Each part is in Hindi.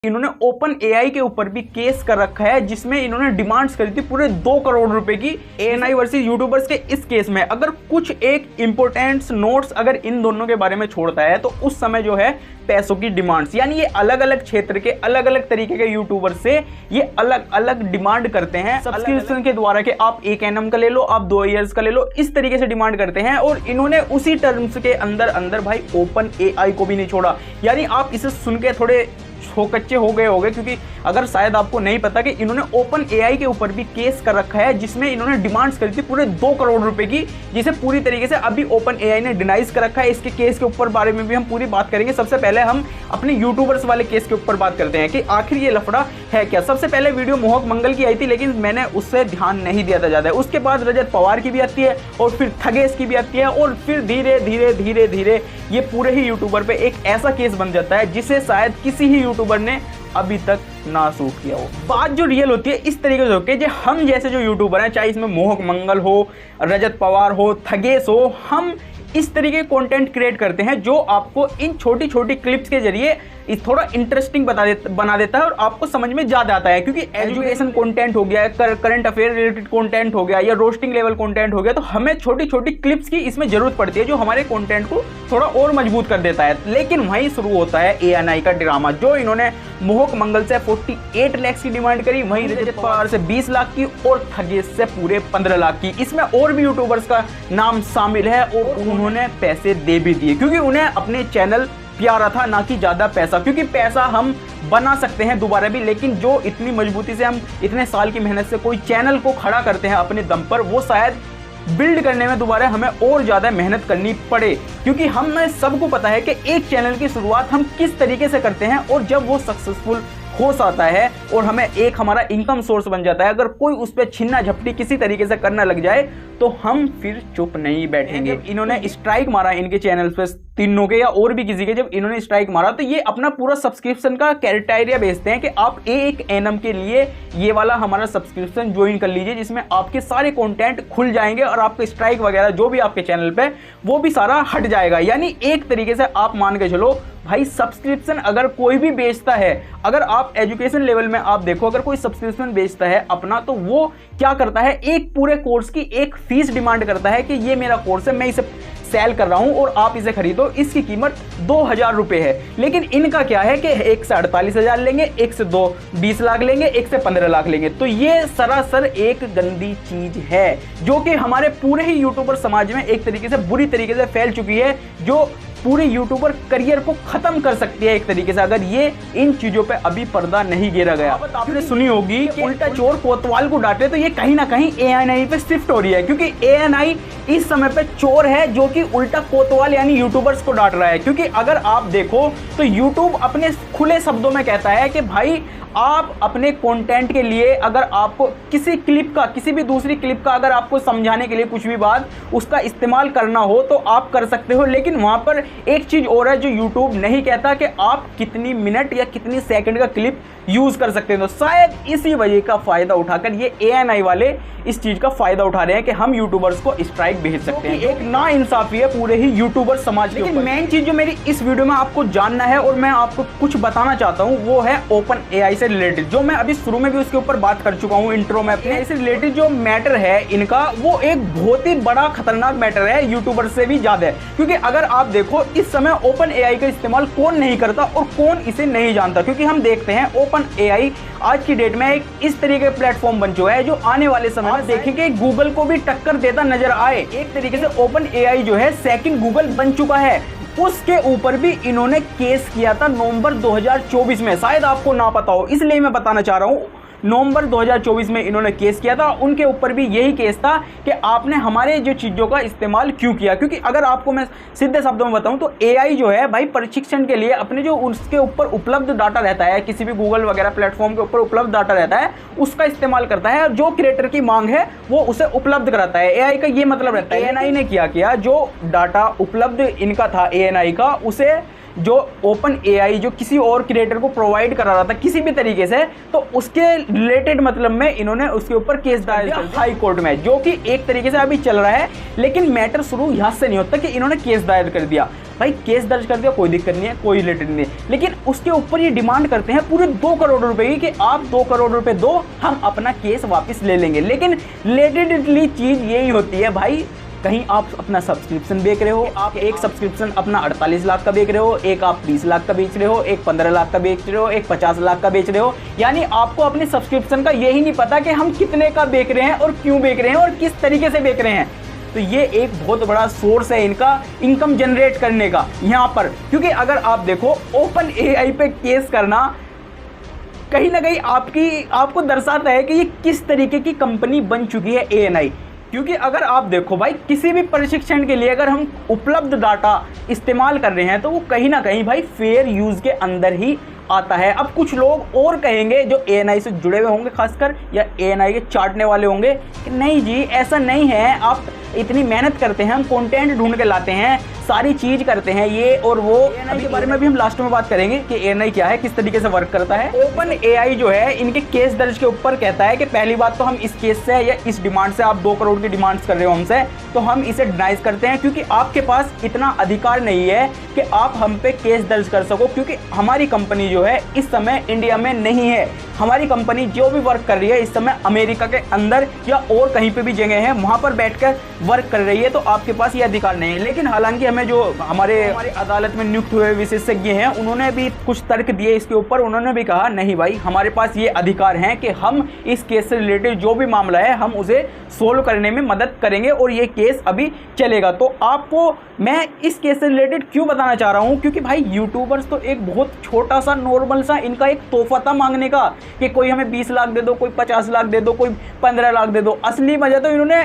इन्होंने ओपन एआई के ऊपर भी केस कर रखा है, जिसमें इन्होंने डिमांड्स करी थी पूरे 2 करोड़ रुपए की एएनआई वर्सेस यूट्यूबर्स के। इस केस में अगर कुछ एक इंपोर्टेंट नोट्स अगर इन दोनों के बारे में छोड़ता है तो उस समय जो है पैसों की डिमांड्स, यानी ये अलग अलग क्षेत्र के अलग अलग तरीके के यूट्यूबर से ये अलग अलग डिमांड करते हैं सब्सक्रिप्शन के द्वारा कि आप 1 एनएम का ले लो, आप 2 ईयर्स का ले लो, इस तरीके से डिमांड करते हैं। और इन्होंने उसी टर्म्स के अंदर अंदर भाई ओपन एआई को भी नहीं छोड़ा। यानी आप इसे सुन के थोड़े कच्चे हो गए होंगे, क्योंकि अगर शायद आपको नहीं पता कि इन्होंने ओपन एआई के ऊपर भी केस कर रखा है, जिसमें इन्होंने डिमांड्स करी थी पूरे 2 करोड़ रुपए की, जिसे पूरी तरीके से अभी ओपन एआई ने डिनाइज कर रखा है। इसके केस के ऊपर बारे में भी हम पूरी बात करेंगे। सबसे पहले हम अपने यूट्यूबर्स वाले केस के ऊपर बात करते हैं कि आखिर ये लफड़ा है क्या। सबसे पहले वीडियो मोहक मंगल की आई थी, लेकिन मैंने उससे ध्यान नहीं दिया था ज्यादा। उसके बाद रजत पवार की भी आती है और फिर थगेश की भी आती है, और फिर धीरे धीरे धीरे धीरे ये पूरे ही यूट्यूबर पे एक ऐसा केस बन जाता है जिसे शायद किसी ही यूट्यूबर ने अभी तक ना शूट किया हो। बात जो रियल होती है इस तरीके से होती है, हम जैसे जो यूट्यूबर हैं, चाहे इसमें मोहक मंगल हो, रजत पवार हो, थगेश हो, हम इस तरीके के कंटेंट क्रिएट करते हैं जो आपको इन छोटी छोटी क्लिप्स के जरिए थोड़ा इंटरेस्टिंग बना देता है और आपको समझ में ज्यादा आता है। क्योंकि एजुकेशन कंटेंट हो गया, करंट अफेयर रिलेटेड कंटेंट हो गया या रोस्टिंग लेवल कंटेंट हो गया, तो हमें छोटी छोटी क्लिप्स की इसमें जरूरत पड़ती है जो हमारे कंटेंट को थोड़ा और मजबूत कर देता है। लेकिन वहीं शुरू होता है एएनआई का ड्रामा, जो इन्होंने मोहक मंगल से 48 लाख की डिमांड करी, वहीं रजत पवार से 20 लाख की और थगेश से पूरे 15 लाख की। इसमें और भी यूट्यूबर्स का नाम शामिल है और उन्होंने पैसे दे भी दिए, क्योंकि उन्हें अपने चैनल प्यारा था, ना कि ज्यादा पैसा। क्योंकि पैसा हम बना सकते हैं दोबारा भी, लेकिन जो इतनी मजबूती से हम इतने साल की मेहनत से कोई चैनल को खड़ा करते हैं अपने दम पर, वो शायद बिल्ड करने में दोबारा हमें और ज्यादा मेहनत करनी पड़े। क्योंकि हमें सबको पता है कि एक चैनल की शुरुआत हम किस तरीके से करते हैं, और जब वो सक्सेसफुल हो जाता है और हमें एक हमारा इनकम सोर्स बन जाता है, अगर कोई उस पर छिन्ना झपटी किसी तरीके से करना लग जाए तो हम फिर चुप नहीं बैठेंगे। इन्होंने स्ट्राइक मारा इनके चैनल पे तीनों के या और भी किसी के, जब इन्होंने स्ट्राइक मारा तो ये अपना पूरा सब्सक्रिप्शन का क्राइटेरिया भेजते हैं कि आप 1 एनएम के लिए ये वाला हमारा सब्सक्रिप्शन ज्वाइन कर लीजिए, जिसमें आपके सारे कंटेंट खुल जाएंगे और आपके स्ट्राइक वगैरह जो भी आपके चैनल पे वो भी सारा हट जाएगा। यानी एक तरीके से आप मान के चलो भाई, सब्सक्रिप्शन अगर कोई भी बेचता है, अगर आप एजुकेशन लेवल में आप देखो, अगर कोई सब्सक्रिप्शन बेचता है अपना, तो वो क्या करता है, एक पूरे कोर्स की एक फीस डिमांड करता है कि ये मेरा कोर्स है, मैं इसे सेल कर रहा हूं और आप इसे खरीदो, इसकी कीमत 2000 रुपए है। लेकिन इनका क्या है कि एक से 48,000 लेंगे, एक से 20 लाख लेंगे, एक से 15 लाख लेंगे। तो ये सरासर एक गंदी चीज है जो कि हमारे पूरे ही यूट्यूबर समाज में एक तरीके से बुरी तरीके से फैल चुकी है, जो पूरे यूट्यूबर करियर को खत्म कर सकती है एक तरीके से, अगर ये इन चीजों पे अभी पर्दा नहीं गिरा गया। आपने सुनी होगी कि उल्टा चोर कोतवाल को डांटे, तो ये कहीं ना कहीं एएनआई पे शिफ्ट हो रही है, क्योंकि एएनआई इस समय पे चोर है जो कि उल्टा कोतवाल यानी यूट्यूबर्स को डांट रहा है। क्योंकि अगर आप देखो तो यूट्यूब अपने खुले शब्दों में कहता है कि भाई आप अपने कंटेंट के लिए, अगर आपको किसी क्लिप का, किसी भी दूसरी क्लिप का अगर आपको समझाने के लिए कुछ भी बात उसका इस्तेमाल करना हो तो आप कर सकते हो। लेकिन वहां पर एक चीज और है जो यूट्यूब नहीं कहता कि आप कितनी मिनट या कितनी सेकंड का क्लिप यूज कर सकते हैं। तो शायद इसी वजह का फायदा उठाकर ये एएनआई वाले इस चीज का फायदा उठा रहे हैं कि हम यूट्यूबर्स को स्ट्राइक भेज सकते हैं। एक ना इंसाफी है पूरे ही यूट्यूबर समाज की। लेकिन मेन चीज जो मेरी इस वीडियो में आपको जानना है और मैं आपको कुछ बताना चाहता हूं, वो है ओपन एआई से रिलेटेड, जो मैं अभी शुरू में भी उसके ऊपर बात कर चुका हूं इंट्रो में अपने। इससे रिलेटेड जो मैटर है इनका, वो एक बहुत ही बड़ा खतरनाक मैटर है, यूट्यूबर से भी ज्यादा है। क्योंकि अगर आप देखो इस समय ओपन एआई का इस्तेमाल कौन नहीं करता और कौन इसे नहीं जानता। क्योंकि हम देखते हैं ओपन एआई आज की डेट में एक इस तरीके का प्लेटफॉर्म बन चुका है जो आने वाले समय में देखेंगे गूगल को भी टक्कर देता नजर आए। एक तरीके से ओपन एआई जो है सेकंड गूगल बन चुका है। उसके ऊपर भी इन्होंने केस किया था नवंबर 2024 में, शायद आपको ना पता हो इसलिए मैं बताना चाह रहा हूं। नवंबर 2024 में इन्होंने केस किया था, उनके ऊपर भी यही केस था कि आपने हमारे जो चीज़ों का इस्तेमाल क्यों किया। क्योंकि अगर आपको मैं सीधे शब्दों में बताऊं तो एआई जो है भाई प्रशिक्षण के लिए अपने जो उसके ऊपर उपलब्ध डाटा रहता है, किसी भी गूगल वगैरह प्लेटफॉर्म के ऊपर उपलब्ध डाटा रहता है, उसका इस्तेमाल करता है और जो क्रिएटर की मांग है वो उसे उपलब्ध कराता है। एआई का ये मतलब रहता है। एएनआई ने क्या किया, जो डाटा उपलब्ध इनका था एएनआई का, उसे जो ओपन एआई जो किसी और क्रिएटर को प्रोवाइड करा रहा था किसी भी तरीके से, तो उसके रिलेटेड मतलब में इन्होंने उसके ऊपर केस डाल दिया हाई कोर्ट में, जो कि एक तरीके से अभी चल रहा है। लेकिन मैटर शुरू यहाँ से नहीं होता कि इन्होंने केस दायर कर दिया। भाई केस दर्ज कर दिया, कोई दिक्कत नहीं है, कोई रिलेटेड नहीं है, लेकिन उसके ऊपर ये डिमांड करते हैं पूरे 2 करोड़ रुपए की कि आप 2 करोड़ रुपए दो, हम अपना केस वापस ले लेंगे। लेकिन रिलेटेडली चीज यही होती है भाई, कहीं आप अपना सब्सक्रिप्शन बेच रहे हो, आप एक सब्सक्रिप्शन अपना 48 लाख का बेच रहे हो, एक आप 20 लाख का बेच रहे हो, एक 15 लाख का बेच रहे हो, एक 50 लाख का बेच रहे हो। यानी आपको अपने सब्सक्रिप्शन का यही नहीं पता कि हम कितने का बेच रहे हैं और क्यों बेच रहे हैं और किस तरीके से बेच रहे हैं। तो ये एक बहुत बड़ा सोर्स है इनका इनकम जनरेट करने का यहाँ पर, क्योंकि अगर आप देखो ओपन एआई पे केस करना कहीं ना कहीं आपको दर्शाता है कि ये किस तरीके की कंपनी बन चुकी है एएनआई। क्योंकि अगर आप देखो भाई, किसी भी प्रशिक्षण के लिए अगर हम उपलब्ध डाटा इस्तेमाल कर रहे हैं तो वो कहीं ना कहीं भाई फेयर यूज के अंदर ही आता है। अब कुछ लोग और कहेंगे जो एएनआई से जुड़े हुए होंगे खासकर, या एएनआई के चाटने वाले होंगे कि नहीं जी ऐसा नहीं है, आप इतनी मेहनत करते हैं, हम कंटेंट ढूंढ के लाते हैं, सारी चीज करते हैं ये और वो। एएनआई के बारे में भी हम लास्ट में बात करेंगे कि एएनआई क्या है, किस तरीके से वर्क करता है। ओपन एआई जो है इनके केस दर्ज के ऊपर कहता है कि पहली बात तो हम इस केस से या इस डिमांड से, आप 2 करोड़ की डिमांड्स कर रहे हो हमसे, तो हम इसे डिनाइज करते हैं, क्योंकि आपके पास इतना अधिकार नहीं है कि आप हम पे केस दर्ज कर सको, क्योंकि हमारी कंपनी जो है इस समय इंडिया में नहीं है। हमारी कंपनी जो भी वर्क कर रही है इस समय अमेरिका के अंदर या और कहीं पे भी जगह है, वहां पर बैठकर वर्क कर रही है, तो आपके पास ये अधिकार नहीं है। लेकिन हालांकि हमें जो हमारे अदालत में नियुक्त हुए विशेषज्ञ हैं उन्होंने भी कुछ तर्क दिए इसके ऊपर। उन्होंने भी कहा नहीं भाई, हमारे पास ये अधिकार है कि हम इस केस से रिलेटेड जो भी मामला है हम उसे सोल्व करने में मदद करेंगे और ये केस अभी चलेगा। तो आपको मैं इस केस से रिलेटेड क्यों बताना चाह रहा हूं, क्योंकि भाई यूट्यूबर्स तो एक बहुत छोटा सा नॉर्मल सा इनका एक तोहफा था मांगने का कि कोई हमें 20 लाख दे दो, कोई 50 लाख दे दो, कोई 15 लाख दे दो। असली मजा तो इन्होंने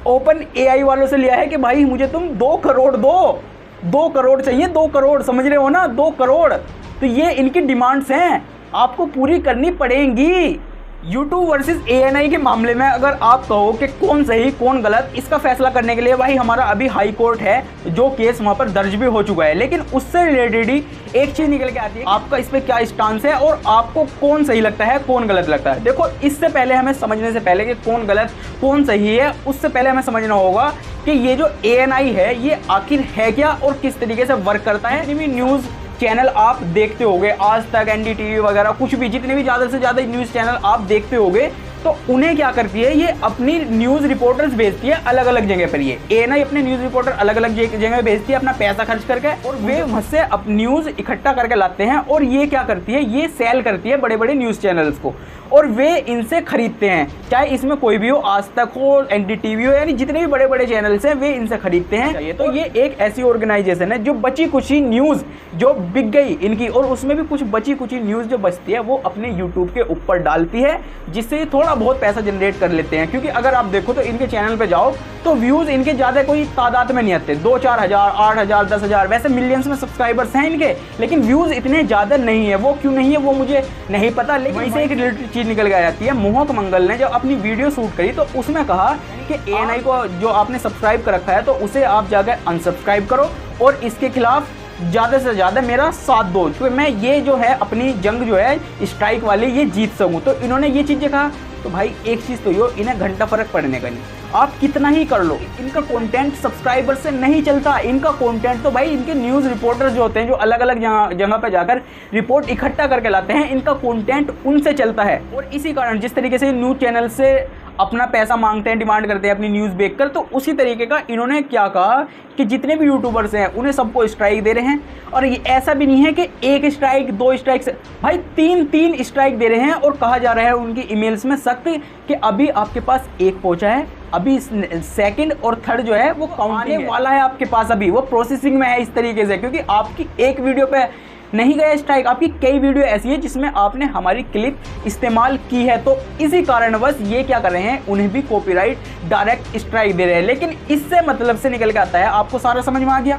ओपन एआई वालों से लिया है कि भाई मुझे तुम 2 करोड़ दो, 2 करोड़ चाहिए, 2 करोड़, समझ रहे हो ना, 2 करोड़। तो ये इनकी डिमांड्स हैं, आपको पूरी करनी पड़ेंगी। YouTube वर्सेस एएनआई के मामले में अगर आप कहो कि कौन सही कौन गलत, इसका फैसला करने के लिए भाई हमारा अभी हाई कोर्ट है, जो केस वहां पर दर्ज भी हो चुका है। लेकिन उससे रिलेटेड ही एक चीज निकल के आती है, आपका इस पे क्या स्टांस है और आपको कौन सही लगता है कौन गलत लगता है। देखो, इससे पहले हमें समझने से पहले कि कौन गलत कौन सही है, उससे पहले हमें समझना होगा कि ये जो एएनआई है ये आखिर है क्या और किस तरीके से वर्क करता है। जितनी भी न्यूज़ चैनल आप देखते होंगे, आज तक, एनडीटीवी वगैरह, कुछ भी जितने भी ज़्यादा से ज़्यादा न्यूज़ चैनल आप देखते होंगे, तो उन्हें क्या करती है, ये अपनी न्यूज़ रिपोर्टर्स भेजती है अलग अलग जगह पर। ये एएनआई अपने न्यूज़ रिपोर्टर अलग अलग जगह भेजती है अपना पैसा खर्च करके, और वे वहाँ से अब न्यूज़ इकट्ठा करके लाते हैं और ये क्या करती है, ये सेल करती है बड़े बड़े न्यूज़ चैनल्स को और वे इनसे खरीदते हैं, चाहे इसमें कोई भी हो, आज तक हो, एनडीटीवी हो, यानी जितने भी बड़े बड़े चैनल्स हैं वे इनसे खरीदते हैं। तो ये एक ऐसी ऑर्गेनाइजेशन है जो बची कुची न्यूज़ जो बिक गई इनकी, और उसमें भी कुछ बची कुची न्यूज़ जो बचती है वो अपने यूट्यूब के ऊपर डालती है, जिससे थोड़ा बहुत पैसा जनरेट कर लेते हैं। क्योंकि अगर आप देखो तो इनके चैनल पे जाओ तो व्यूज़ इनके ज़्यादा कोई तादाद में नहीं आते, 2-4 हज़ार, 8 हज़ार, 10 हज़ार, वैसे मिलियंस में सब्सक्राइबर्स हैं इनके, लेकिन व्यूज़ इतने ज़्यादा नहीं है। वो क्यों नहीं है वो मुझे नहीं पता, लेकिन वहीं एक रिलेटेड चीज़ निकल के आ जाती है। मोहक मंगल ने जब अपनी वीडियो शूट करी तो उसमें कहा कि एएनआई को जो आपने सब्सक्राइब कर रखा है तो उसे आप जाकर अनसब्सक्राइब करो और इसके खिलाफ ज़्यादा से ज़्यादा मेरा साथ दो, क्योंकि मैं ये जो है अपनी जंग जो है स्ट्राइक वाली ये जीत सकूँ। तो इन्होंने ये चीज़ें कहा, तो भाई एक चीज़ तो यो, इन्हें घंटा फर्क पड़ने का नहीं, आप कितना ही कर लो, इनका कंटेंट सब्सक्राइबर से नहीं चलता। इनका कंटेंट तो भाई इनके न्यूज़ रिपोर्टर जो होते हैं, जो अलग अलग जगह पे जाकर रिपोर्ट इकट्ठा करके लाते हैं, इनका कंटेंट उनसे चलता है। और इसी कारण जिस तरीके से न्यूज़ चैनल से अपना पैसा मांगते हैं, डिमांड करते हैं अपनी न्यूज़ देखकर, तो उसी तरीके का इन्होंने क्या कहा कि जितने भी यूट्यूबर्स हैं उन्हें सबको स्ट्राइक दे रहे हैं। और ये ऐसा भी नहीं है कि 1 स्ट्राइक 2 स्ट्राइक से, भाई 3 स्ट्राइक दे रहे हैं। और कहा जा रहा है उनकी ईमेल्स में सख्त कि अभी आपके पास 1 पहुंचा है, अभी सेकंड और थर्ड जो है वो आने वाला है आपके पास, अभी वो प्रोसेसिंग में है इस तरीके से। क्योंकि आपकी एक वीडियो पे नहीं गया स्ट्राइक, आपकी कई वीडियो ऐसी है जिसमें आपने हमारी क्लिप इस्तेमाल की है, तो इसी कारणवश ये क्या कर रहे हैं, उन्हें भी कॉपीराइट डायरेक्ट स्ट्राइक दे रहे हैं। लेकिन इससे मतलब से निकल के आता है, आपको सारा समझ में आ गया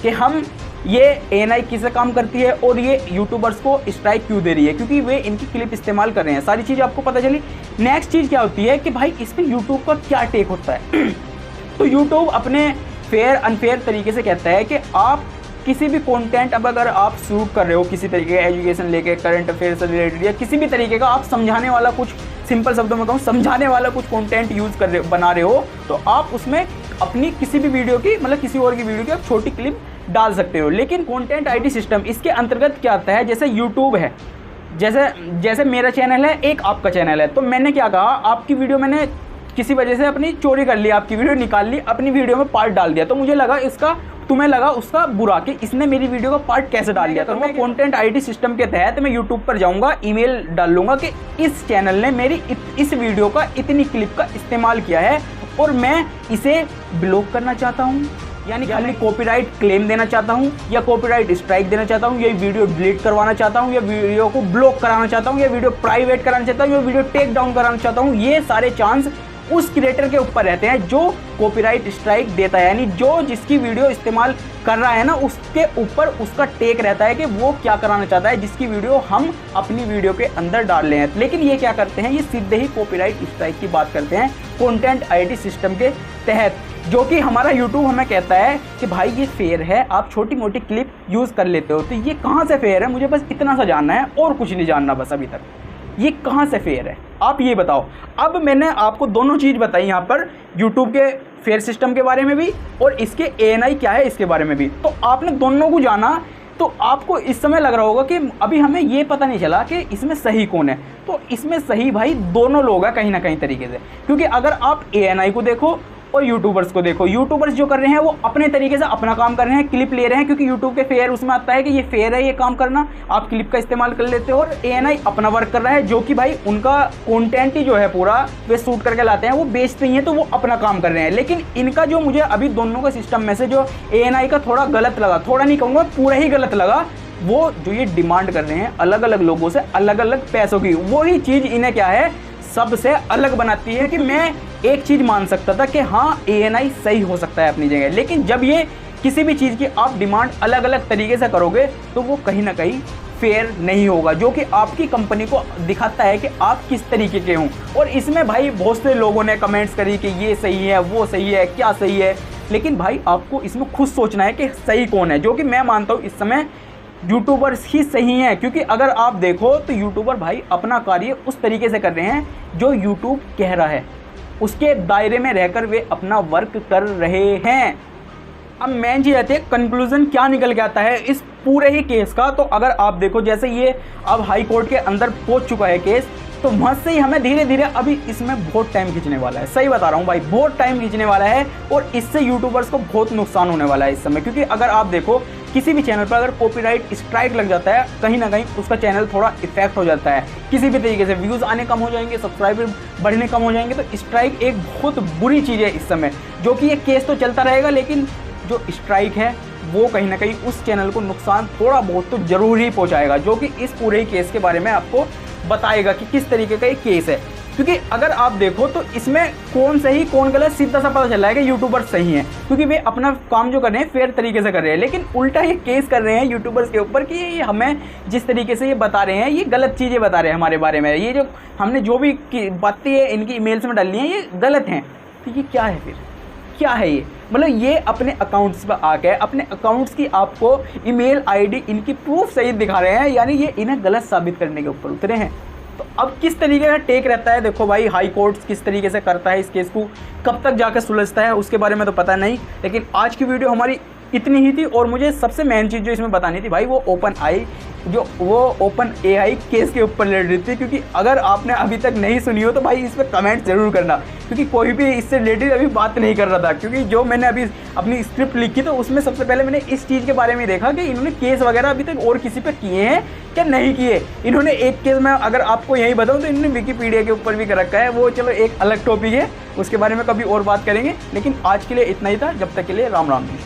कि हम ये एएनआई किससे काम करती है और ये यूट्यूबर्स को स्ट्राइक क्यों दे रही है, क्योंकि वे इनकी क्लिप इस्तेमाल कर रहे हैं। सारी चीज़ आपको पता चली। नेक्स्ट चीज़ क्या होती है कि भाई इस पर यूट्यूब का क्या टेक होता है। तो यूट्यूब अपने फेयर अनफेयर तरीके से कहता है कि आप किसी भी कंटेंट अब अगर आप शूट कर रहे हो किसी तरीके का एजुकेशन लेके, करंट अफेयर से रिलेटेड या किसी भी तरीके का आप समझाने वाला कुछ, सिंपल शब्दों में कहूँ समझाने वाला कुछ कंटेंट यूज़ कर रहे बना रहे हो, तो आप उसमें अपनी किसी भी वीडियो की मतलब किसी और की वीडियो की आप छोटी क्लिप डाल सकते हो। लेकिन कंटेंट आईडी सिस्टम इसके अंतर्गत क्या आता है, जैसे यूट्यूब है, जैसे मेरा चैनल है, एक आपका चैनल है, तो मैंने क्या कहा, आपकी वीडियो मैंने किसी वजह से अपनी चोरी कर ली, आपकी वीडियो निकाल ली, अपनी वीडियो में पार्ट डाल दिया, तो मुझे लगा इसका, तुम्हें लगा उसका बुरा कि इसने मेरी वीडियो का पार्ट कैसे डाल दिया। तो मैं कंटेंट आईडी सिस्टम के तहत मैं यूट्यूब पर जाऊंगा, ईमेल डाल लूंगा कि इस चैनल ने मेरी इस वीडियो का इतनी क्लिप का इस्तेमाल किया है और मैं इसे ब्लॉक करना चाहता हूँ, यानी खाली कॉपीराइट क्लेम देना चाहता हूँ या कॉपीराइट स्ट्राइक देना चाहता हूँ, या वीडियो डिलीट करवाना चाहता हूँ, या वीडियो को ब्लॉक कराना चाहता हूँ, या वीडियो प्राइवेट कराना चाहता हूँ, या वीडियो टेक डाउन कराना चाहता हूँ। ये सारे चांस उस क्रिएटर के ऊपर रहते हैं जो कॉपीराइट स्ट्राइक देता है, यानी जो जिसकी वीडियो इस्तेमाल कर रहा है ना, उसके ऊपर उसका टेक रहता है कि वो क्या कराना चाहता है, जिसकी वीडियो हम अपनी वीडियो के अंदर डाल रहे हैं। लेकिन ये क्या करते हैं, ये सीधे ही कॉपीराइट स्ट्राइक की बात करते हैं कंटेंट आईडी सिस्टम के तहत, जो कि हमारा यूट्यूब हमें कहता है कि भाई ये फेयर है, आप छोटी मोटी क्लिप यूज़ कर लेते हो। तो ये कहाँ से फेयर है, मुझे बस इतना सा जानना है और कुछ नहीं जानना बस अभी तक, ये कहाँ से फेयर है आप ये बताओ। अब मैंने आपको दोनों चीज़ बताई यहाँ पर, यूट्यूब के फेयर सिस्टम के बारे में भी और इसके ANI क्या है इसके बारे में भी। तो आपने दोनों को जाना तो आपको इस समय लग रहा होगा कि अभी हमें ये पता नहीं चला कि इसमें सही कौन है। तो इसमें सही भाई दोनों लोग हैं कहीं ना कहीं तरीके से, क्योंकि अगर आप ANI को देखो और यूट्यूबर्स को देखो, यूट्यूबर्स जो कर रहे हैं वो अपने तरीके से अपना काम कर रहे हैं, क्लिप ले रहे हैं, क्योंकि यूट्यूब के फेयर उसमें आता है कि ये फेयर है ये काम करना, आप क्लिप का इस्तेमाल कर लेते हो। और ANI अपना वर्क कर रहा है, जो कि भाई उनका कंटेंट ही जो है पूरा वे शूट करके लाते हैं, वो बेचते ही हैं, तो वो अपना काम कर रहे हैं। लेकिन इनका जो मुझे अभी दोनों का सिस्टम में से जो ANI का थोड़ा गलत लगा, थोड़ा नहीं कहूँगा पूरा ही गलत लगा, वो जो ये डिमांड कर रहे हैं अलग अलग लोगों से अलग अलग पैसों की, वही चीज़ इन्हें क्या है सबसे अलग बनाती है। कि मैं एक चीज़ मान सकता था कि हाँ ANI सही हो सकता है अपनी जगह, लेकिन जब ये किसी भी चीज़ की आप डिमांड अलग अलग तरीके से करोगे तो वो कहीं ना कहीं फेयर नहीं होगा, जो कि आपकी कंपनी को दिखाता है कि आप किस तरीके के हों। और इसमें भाई बहुत से लोगों ने कमेंट्स करी कि ये सही है वो सही है क्या सही है, लेकिन भाई आपको इसमें खुद सोचना है कि सही कौन है, जो कि मैं मानता हूँ इस समय यूट्यूबर्स ही सही हैं। क्योंकि अगर आप देखो तो यूट्यूबर भाई अपना कार्य उस तरीके से कर रहे हैं जो यूट्यूब कह रहा है, उसके दायरे में रहकर वे अपना वर्क कर रहे हैं। अब मेन चीज़ आती है कंक्लूजन क्या निकल के आता है इस पूरे ही केस का। तो अगर आप देखो जैसे ये अब हाई कोर्ट के अंदर पहुंच चुका है केस, तो वहाँ से ही हमें धीरे धीरे अभी इसमें बहुत टाइम खींचने वाला है, सही बता रहा हूँ भाई, बहुत टाइम खींचने वाला है। और इससे यूट्यूबर्स को बहुत नुकसान होने वाला है इस समय, क्योंकि अगर आप देखो किसी भी चैनल पर अगर कॉपीराइट स्ट्राइक लग जाता है, कहीं ना कहीं उसका चैनल थोड़ा इफेक्ट हो जाता है, किसी भी तरीके से व्यूज़ आने कम हो जाएंगे, सब्सक्राइबर बढ़ने कम हो जाएंगे। तो स्ट्राइक एक बहुत बुरी चीज़ है इस समय, जो कि ये केस तो चलता रहेगा, लेकिन जो स्ट्राइक है वो कहीं ना कहीं उस चैनल को नुकसान थोड़ा बहुत तो जरूर ही पहुँचाएगा, जो कि इस पूरे केस के बारे में आपको बताएगा कि किस तरीके का ये केस है। क्योंकि अगर आप देखो तो इसमें कौन सही कौन गलत सीधा सा पता चल रहा है कि यूट्यूबर्स सही हैं, क्योंकि वे अपना काम जो कर रहे हैं फेयर तरीके से कर रहे हैं। लेकिन उल्टा ये केस कर रहे हैं यूट्यूबर्स के ऊपर कि ये हमें जिस तरीके से ये बता रहे हैं ये गलत चीज़ें बता रहे हैं हमारे बारे में, ये जो हमने जो भी बातें इनकी ईमेल्स में डाली हैं ये गलत हैं। तो ये क्या है, फिर क्या है ये? मतलब ये अपने अकाउंट्स पर आके अपने अकाउंट्स की आपको ईमेल आईडी इनकी प्रूफ सही दिखा रहे हैं, यानी ये इन्हें गलत साबित करने के ऊपर उतरे हैं। तो अब किस तरीके का टेक रहता है, देखो भाई हाई कोर्ट किस तरीके से करता है इस केस को, कब तक जाकर सुलझता है उसके बारे में तो पता नहीं। लेकिन आज की वीडियो हमारी इतनी ही थी, और मुझे सबसे मेन चीज़ जो इसमें बतानी थी भाई वो ओपन AI केस के ऊपर लड़ रही थी। क्योंकि अगर आपने अभी तक नहीं सुनी हो तो भाई इस पर कमेंट जरूर करना, क्योंकि कोई भी इससे रिलेटेड अभी बात नहीं कर रहा था। क्योंकि जो मैंने अभी अपनी स्क्रिप्ट लिखी तो उसमें सबसे पहले मैंने इस चीज़ के बारे में देखा कि इन्होंने केस वगैरह अभी तक और किसी पे किए हैं क्या नहीं किए। इन्होंने एक केस में अगर आपको यही बताऊँ तो इन्होंने विकीपीडिया के ऊपर भी कर रखा है, वो चलो एक अलग टॉपिक है, उसके बारे में कभी और बात करेंगे। लेकिन आज के लिए इतना ही था, जब तक के लिए राम राम जी।